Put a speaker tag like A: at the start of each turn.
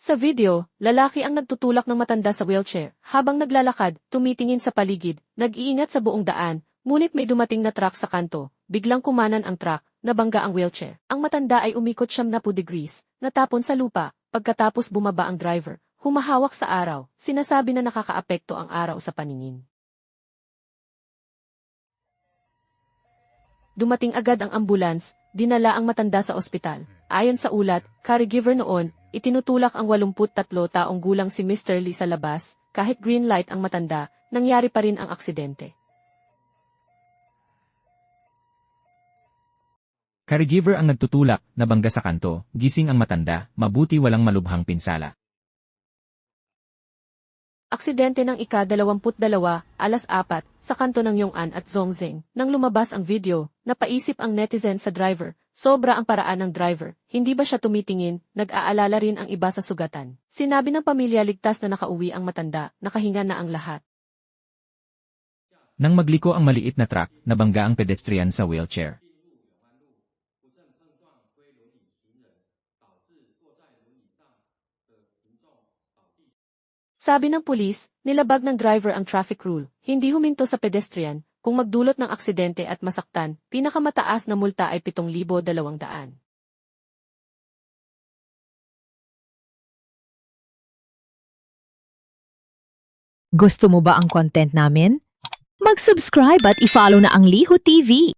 A: Sa video, lalaki ang nagtutulak ng matanda sa wheelchair. Habang naglalakad, tumitingin sa paligid, nag-iingat sa buong daan, ngunit may dumating na truck sa kanto. Biglang kumanan ang truck, nabangga ang wheelchair. Ang matanda ay umikot 90 degrees, natapon sa lupa, pagkatapos bumaba ang driver, humahawak sa araw, sinasabi na nakakaapekto ang araw sa paningin. Dumating agad ang ambulans, dinala ang matanda sa ospital. Ayon sa ulat, caregiver noon, itinutulak ang 83 taong gulang si Mr. Lee sa labas, kahit green light ang matanda, nangyari pa rin ang aksidente.
B: Caregiver ang nagtutulak, nabangga sa kanto, gising ang matanda, mabuti walang malubhang pinsala.
A: Aksidente ng ika-22, alas 4, sa kanto ng Yong'an at Zhongzheng. Nang lumabas ang video, napaisip ang netizen sa driver, sobra ang paraan ng driver, hindi ba siya tumitingin, nag-aalala rin ang iba sa sugatan. Sinabi ng pamilya ligtas na nakauwi ang matanda, nakahinga na ang lahat.
B: Nang magliko ang maliit na truck, nabangga ang pedestrian sa wheelchair.
A: Sabi ng pulis, nilabag ng driver ang traffic rule, hindi huminto sa pedestrian, kung magdulot ng aksidente at masaktan, pinakamataas na multa ay 7,200.
C: Gusto mo ba ang content namin? Mag-subscribe at i-follow na ang Liho TV.